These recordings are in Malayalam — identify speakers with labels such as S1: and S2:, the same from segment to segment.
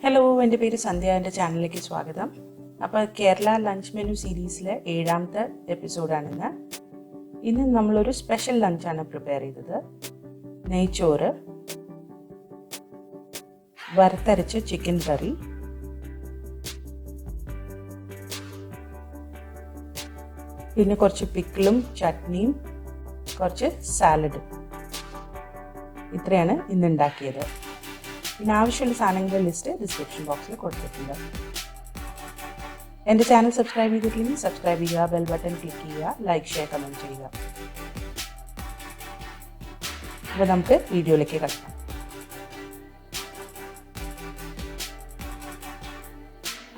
S1: ഹലോ, എൻ്റെ പേര് സന്ധ്യ. എൻ്റെ ചാനലിലേക്ക് സ്വാഗതം. അപ്പോൾ കേരള ലഞ്ച് മെനു സീരീസിലെ 7ാമത്തെ എപ്പിസോഡാണിന്ന്. ഇന്ന് നമ്മളൊരു സ്പെഷ്യൽ ലഞ്ചാണ് പ്രിപ്പയർ ചെയ്തത്. നെയ്ച്ചോറ്, വറുത്തരച്ച ചിക്കൻ കറി, പിന്നെ കുറച്ച് പിക്കിളും ചട്നിയും കുറച്ച് സാലഡും. ഇത്രയാണ് ഇന്ന് ഉണ്ടാക്കിയത്. പിന്നെ ആവശ്യമുള്ള സാധനങ്ങളുടെ ലിസ്റ്റ് ഡിസ്ക്രിപ്ഷൻ ബോക്സിൽ കൊടുത്തിട്ടുണ്ട്. എൻ്റെ ചാനൽ സബ്സ്ക്രൈബ് ചെയ്തിട്ടില്ലെങ്കിൽ സബ്സ്ക്രൈബ് ചെയ്യുക, ബെൽ ബട്ടൺ ക്ലിക്ക് ചെയ്യുക, ലൈക്ക് ഷെയർ കമൻറ്റ് ചെയ്യുക. അപ്പോൾ നമുക്ക് വീഡിയോയിലേക്ക് കടക്കാം.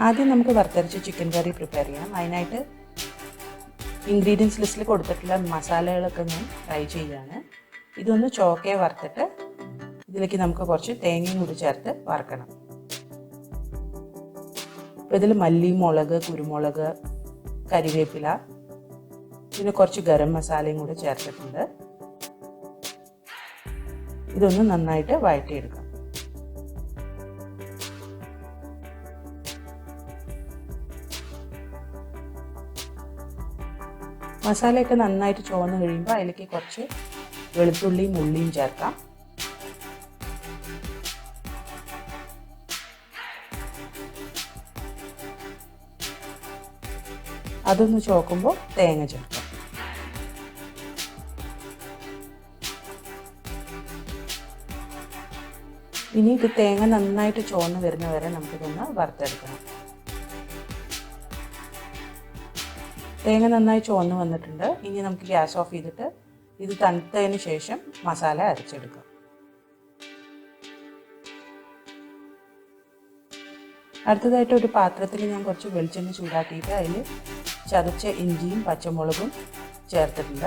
S1: ആദ്യം നമുക്ക് വറുത്തരച്ച ചിക്കൻ കറി പ്രിപ്പയർ ചെയ്യാം. അതിനായിട്ട് ഇൻഗ്രീഡിയൻസ് ലിസ്റ്റിൽ കൊടുത്തിട്ടുള്ള മസാലകളൊക്കെ ഞാൻ ഫ്രൈ ചെയ്യുകയാണ്. ഇതൊന്ന് ചോക്കയെ വറുത്തിട്ട് ഇതിലേക്ക് നമുക്ക് കുറച്ച് തേങ്ങയും കൂടി ചേർത്ത് വറുക്കണം. അപ്പോൾ ഇതിൽ മല്ലി, മുളക്, കുരുമുളക്, കരിവേപ്പില, പിന്നെ കുറച്ച് ഗരം മസാലയും കൂടി ചേർത്തിട്ടുണ്ട്. ഇതൊന്ന് നന്നായിട്ട് വഴറ്റിയെടുക്കാം. മസാലയൊക്കെ നന്നായിട്ട് ചുവന്ന് കഴിയുമ്പോൾ അതിലേക്ക് കുറച്ച് വെളുത്തുള്ളിയും ഉള്ളിയും ചേർക്കാം. അതൊന്ന് ചോക്കുമ്പോൾ തേങ്ങ ചേർക്കാം. ഇനി ഇത് തേങ്ങ നന്നായിട്ട് ചുവന്ന് വരുന്ന വരെ നമുക്കിതൊന്ന് വറുത്തെടുക്കണം. തേങ്ങ നന്നായി ചുവന്ന് വന്നിട്ടുണ്ട്. ഇനി നമുക്ക് ഗ്യാസ് ഓഫ് ചെയ്തിട്ട് ഇത് തണുത്തതിന് ശേഷം മസാല അരച്ചെടുക്കാം. അടുത്തതായിട്ട് ഒരു പാത്രത്തിൽ ഞാൻ കുറച്ച് വെളിച്ചെണ്ണ ചൂടാക്കിയിട്ട് അതിൽ ചതച്ച ഇഞ്ചിയും പച്ചമുളകും ചേർത്തിട്ടുണ്ട്.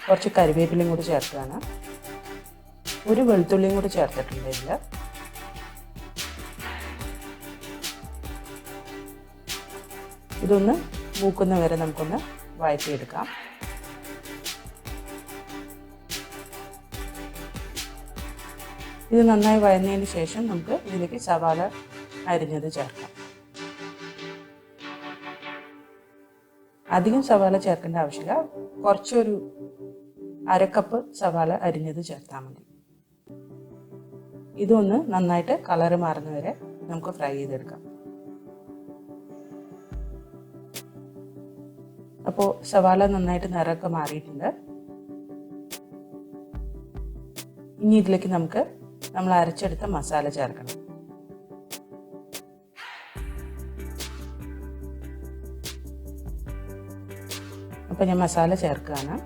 S1: കുറച്ച് കരിവേപ്പിലയും കൂടി ചേർക്കുകയാണ്. ഒരു വെളുത്തുള്ളിയും കൂടി ചേർത്തിട്ടുണ്ട് ഇതിൽ. ഇതൊന്ന് മൂക്കുന്ന വരെ നമുക്കൊന്ന് വഴറ്റിയെടുക്കാം. ഇത് നന്നായി വഴന്നതിന് ശേഷം നമുക്ക് ഇതിലേക്ക് സവാള അരിഞ്ഞത് ചേർക്കാം. അധികം സവാള ചേർക്കേണ്ട ആവശ്യമില്ല. കുറച്ചൊരു അരക്കപ്പ് സവാള അരിഞ്ഞത് ചേർത്താൽ മതി. ഇതൊന്ന് നന്നായിട്ട് കളറ് മാറുന്ന വരെ നമുക്ക് ഫ്രൈ ചെയ്തെടുക്കാം. അപ്പോൾ സവാള നന്നായിട്ട് നിറമൊക്കെ മാറിയിട്ടുണ്ട്. ഇനി ഇതിലേക്ക് നമ്മൾ അരച്ചെടുത്ത മസാല ചേർക്കണം. അപ്പം ഞാൻ മസാല ചേർക്കുകയാണ്.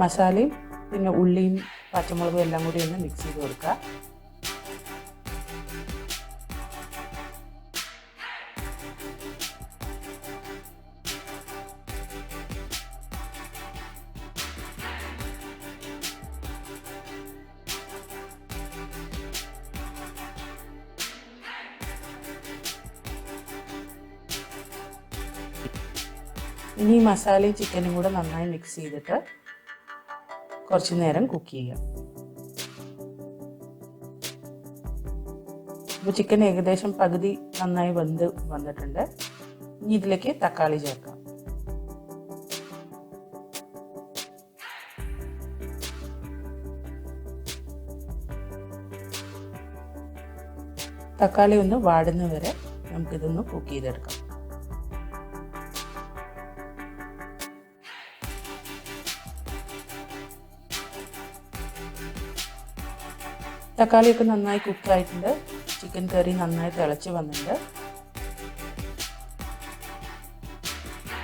S1: മസാലയും പിന്നെ ഉള്ളിയും പച്ചമുളകും എല്ലാം കൂടി ഒന്ന് മിക്സ് ചെയ്ത് കൊടുക്കുക. ഇനി മസാലയും ചിക്കനും കൂടെ നന്നായി മിക്സ് ചെയ്തിട്ട് കുറച്ച് നേരം കുക്ക് ചെയ്യാം. ഇപ്പോൾ ചിക്കൻ ഏകദേശം പകുതി നന്നായി വന്നിട്ടുണ്ട്. ഇനി ഇതിലേക്ക് തക്കാളി ചേർക്കാം. തക്കാളി ഒന്ന് വാടുന്ന വരെ നമുക്കിതൊന്ന് കുക്ക് ചെയ്തെടുക്കാം. തക്കാളിയൊക്കെ നന്നായി കുക്കായിട്ടുണ്ട്. ചിക്കൻ കറി നന്നായി തിളച്ച് വന്നിട്ടുണ്ട്.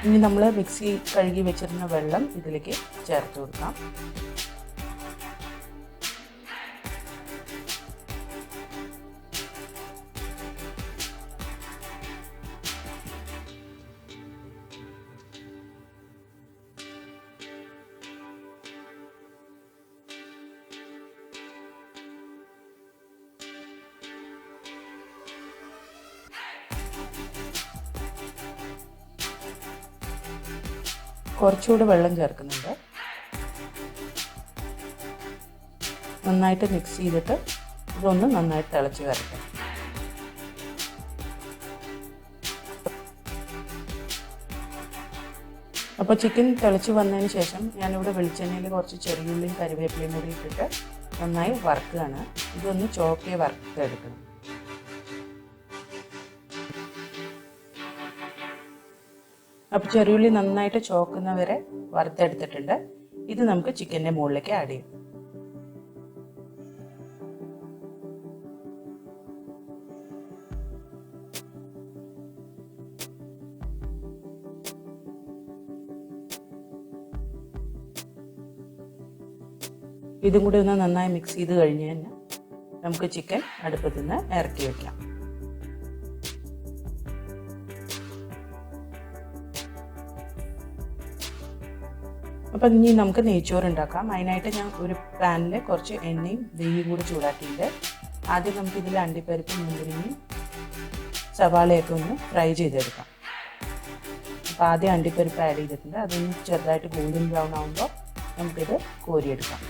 S1: ഇനി നമ്മൾ മിക്സി കഴുകി വെച്ചിരുന്ന വെള്ളം ഇതിലേക്ക് ചേർത്ത് കൊടുക്കാം. കുറച്ചുകൂടി വെള്ളം ചേർക്കുന്നുണ്ട്. നന്നായിട്ട് മിക്സ് ചെയ്തിട്ട് ഇതൊന്ന് നന്നായിട്ട് തിളച്ച് വരട്ടെ. അപ്പോൾ ചിക്കൻ തിളച്ച് വന്നതിന് ശേഷം ഞാനിവിടെ വെളിച്ചെണ്ണയിൽ കുറച്ച് ചെറിയുള്ളിയും കറിവേപ്പിലയും കൂടി ഇട്ടിട്ട് നന്നായി വറുക്കുകയാണ്. ഇതൊന്ന് ചോക്കെ വറുത്തെടുക്കണം. അപ്പോൾ ചെറിയുള്ളി നന്നായിട്ട് ചോക്കുന്നവരെ വറുത്തെടുത്തിട്ടുണ്ട്. ഇത് നമുക്ക് ചിക്കൻ്റെ മുകളിലേക്ക് ആഡ് ചെയ്യാം. ഇതും കൂടി ഒന്ന് നന്നായി മിക്സ് ചെയ്ത് കഴിഞ്ഞ് കഴിഞ്ഞാൽ നമുക്ക് ചിക്കൻ അടുപ്പത്ത് നിന്ന് ഇറക്കി വയ്ക്കാം. അപ്പം ഇനി നമുക്ക് നെയ്ച്ചോറ് ഉണ്ടാക്കാം. അതിനായിട്ട് ഞാൻ ഒരു പാനിൽ കുറച്ച് എണ്ണയും നെയ്യും കൂടി ചൂടാക്കിയിട്ട് ആദ്യം നമുക്ക് ഇതിൽ അണ്ടിപ്പരിപ്പും മുന്തിരിങ്ങയും സവാളയൊക്കെ ഒന്ന് ഫ്രൈ ചെയ്തെടുക്കാം. അപ്പോൾ ആദ്യം അണ്ടിപ്പരിപ്പ് ആഡ് ചെയ്തിട്ടുണ്ട്. അതൊന്ന് ചെറുതായിട്ട് ഗോൾഡൻ ബ്രൗൺ ആകുമ്പോൾ നമുക്കിത് കോരിയെടുക്കാം.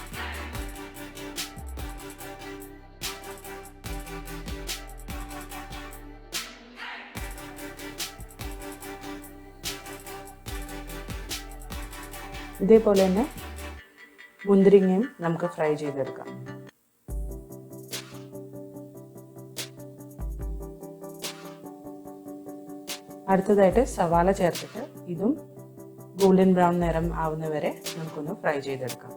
S1: ഇതേപോലെ തന്നെ മുന്തിരിങ്ങയും നമുക്ക് ഫ്രൈ ചെയ്തെടുക്കാം. അടുത്തതായിട്ട് സവാള ചേർത്തിട്ട് ഇതും ഗോൾഡൻ ബ്രൗൺ നിറം ആവുന്നവരെ നമുക്കൊന്ന് ഫ്രൈ ചെയ്തെടുക്കാം.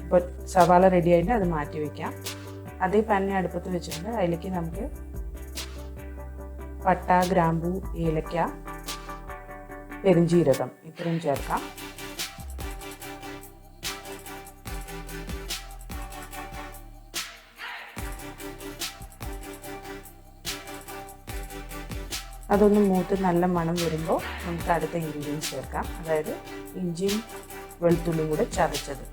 S1: ഇപ്പോൾ സവാള റെഡി ആയിട്ട് അത് മാറ്റി വയ്ക്കാം. അതേ പാനിനെ അടുപ്പത്ത് വെച്ചിട്ടുണ്ട്. അതിലേക്ക് നമുക്ക് പട്ട, ഗ്രാമ്പൂ, ഏലക്ക, പെരുംജീരകം ഇത്രയും ചേർക്കാം. അതൊന്ന് മൂത്ത് നല്ല മണം വരുമ്പോൾ നമുക്ക് അടുത്ത ഇൻഗ്രീഡിയൻസ് ചേർക്കാം. അതായത് ഇഞ്ചിയും വെളുത്തുള്ളിയും കൂടെ ചതച്ചത്.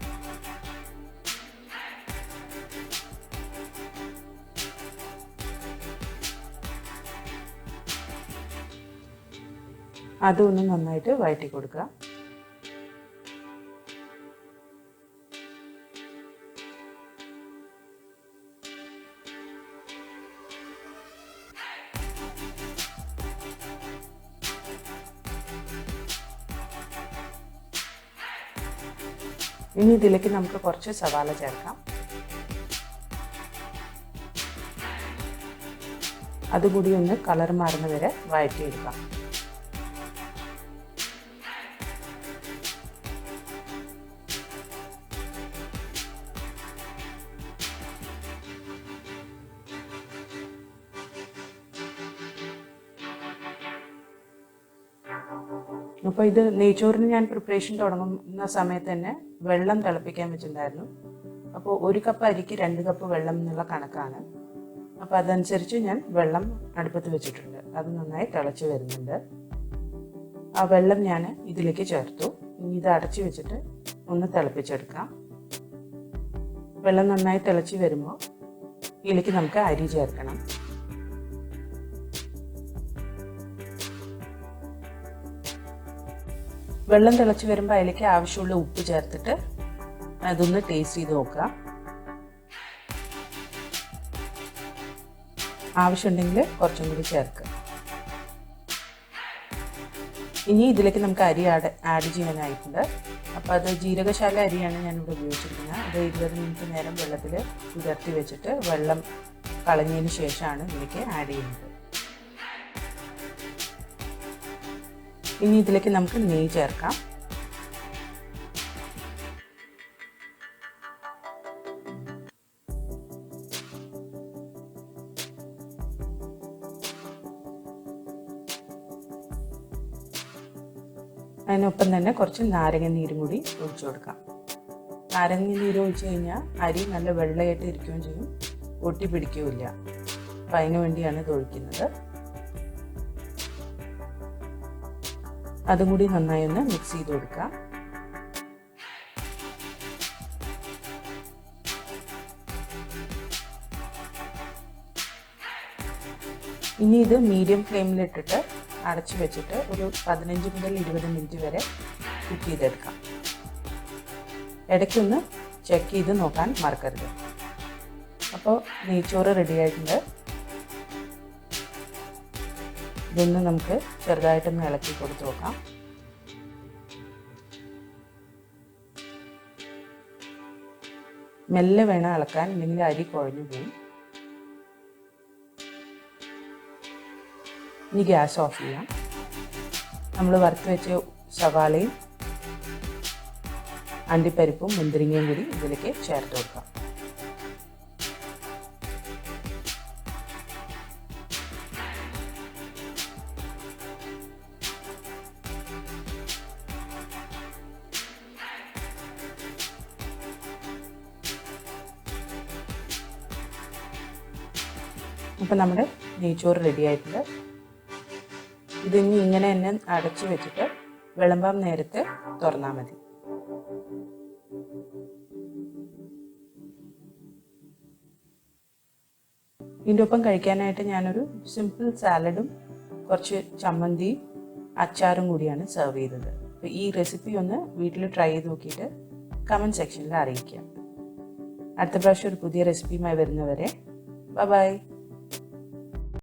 S1: അതൊന്ന് നന്നായിട്ട് വഴറ്റി കൊടുക്കുക. ഇനി ഇതിലേക്ക് നമുക്ക് കുറച്ച് സവാള ചേർക്കാം. അതുകൂടി ഒന്ന് കളർ മാറുന്ന വരെ വഴറ്റിയെടുക്കാം. അപ്പോൾ ഇത് നെയ്ച്ചോറിന് ഞാൻ പ്രിപ്പറേഷൻ തുടങ്ങുന്ന സമയത്ത് തന്നെ വെള്ളം തിളപ്പിക്കാൻ വെച്ചിട്ടുണ്ടായിരുന്നു. അപ്പോൾ 1 കപ്പ് അരിക്ക് 2 കപ്പ് വെള്ളം എന്നുള്ള കണക്കാണ്. അപ്പോൾ അതനുസരിച്ച് ഞാൻ വെള്ളം അടുപ്പത്ത് വെച്ചിട്ടുണ്ട്. അത് നന്നായി തിളച്ച് വരുന്നുണ്ട്. ആ വെള്ളം ഞാൻ ഇതിലേക്ക് ചേർത്തു. ഇനി ഇത് അടച്ചു വെച്ചിട്ട് ഒന്ന് തിളപ്പിച്ചെടുക്കാം. വെള്ളം നന്നായി തിളച്ച് വരുമ്പോൾ ഇതിലേക്ക് നമുക്ക് അരി ചേർക്കണം. വെള്ളം തിളച്ച് വരുമ്പോൾ അതിലേക്ക് ആവശ്യമുള്ള ഉപ്പ് ചേർത്തിട്ട് അതൊന്ന് ടേസ്റ്റ് ചെയ്ത് നോക്കുക. ആവശ്യമുണ്ടെങ്കിൽ കുറച്ചും കൂടി ചേർക്കുക. ഇനി ഇതിലേക്ക് നമുക്ക് അരി ആഡ് ചെയ്യാനായിട്ടുണ്ട്. അപ്പോൾ അത് ജീരകശാല അരിയാണ് ഞാനിവിടെ ഉപയോഗിച്ചിരിക്കുന്നത്. അത് 20 മിനിറ്റ് നേരം വെള്ളത്തിൽ കുതിർത്തി വെച്ചിട്ട് വെള്ളം കളഞ്ഞതിന് ശേഷമാണ് ഇതിലേക്ക് ആഡ് ചെയ്യുന്നത്. ഇനി ഇതിലേക്ക് നമുക്ക് നെയ്യ് ചേർക്കാം. അതിനൊപ്പം തന്നെ കുറച്ച് നാരങ്ങ നീരും കൂടി ഒഴിച്ചു കൊടുക്കാം. നാരങ്ങ നീര് ഒഴിച്ചു കഴിഞ്ഞാൽ അരി നല്ല വെള്ളയായിട്ട് ഇരിക്കുകയും ചെയ്യും, ഒട്ടി പിടിക്കുകയില്ല. അപ്പം അതിനു വേണ്ടിയാണ് ഇത് ഒഴിക്കുന്നത്. അതും കൂടി നന്നായി ഒന്ന് മിക്സ് ചെയ്ത് കൊടുക്കുക. ഇനി ഇത് മീഡിയം ഫ്ലെയിമിലിട്ടിട്ട് അടച്ചു വെച്ചിട്ട് ഒരു 15 മുതൽ 20 മിനിറ്റ് വരെ കുക്ക് ചെയ്തെടുക്കാം. ഇടയ്ക്കൊന്ന് ചെക്ക് ചെയ്ത് നോക്കാൻ മറക്കരുത്. അപ്പോൾ നെയ്ച്ചോറ് റെഡി ആയിട്ടുണ്ട്. ഇതൊന്ന് നമുക്ക് ചെറുതായിട്ടൊന്ന് ഇളക്കി കൊടുത്ത് നോക്കാം. മെല്ലെ വേണം ഇളക്കാൻ, ഇല്ലെങ്കിൽ അരി കുഴഞ്ഞു പോകും. ഇനി ഗ്യാസ് ഓഫ് ചെയ്യാം. നമ്മൾ വറുത്ത് വെച്ച സവാളയും അണ്ടിപ്പരിപ്പും മുന്തിരിങ്ങയും കൂടി ഇതിലേക്ക് ചേർത്ത് കൊടുക്കാം. അപ്പം നമ്മുടെ നെയ്ച്ചോറ് റെഡി ആയിട്ടുണ്ട്. ഇതിനി ഇങ്ങനെ തന്നെ അടച്ചു വെച്ചിട്ട് വിളമ്പാൻ നേരത്ത് തുറന്നാൽ മതി. ഇതിൻ്റെ ഒപ്പം കഴിക്കാനായിട്ട് ഞാനൊരു സിമ്പിൾ സാലഡും കുറച്ച് ചമ്മന്തി അച്ചാറും കൂടിയാണ് സെർവ് ചെയ്തത്. അപ്പോൾ ഈ റെസിപ്പി ഒന്ന് വീട്ടിൽ ട്രൈ ചെയ്ത് നോക്കിയിട്ട് കമൻറ്റ് സെക്ഷനിൽ അറിയിക്കാം. അടുത്ത പ്രാവശ്യം ഒരു പുതിയ റെസിപ്പിയുമായി വരുന്നവരെ ബൈ.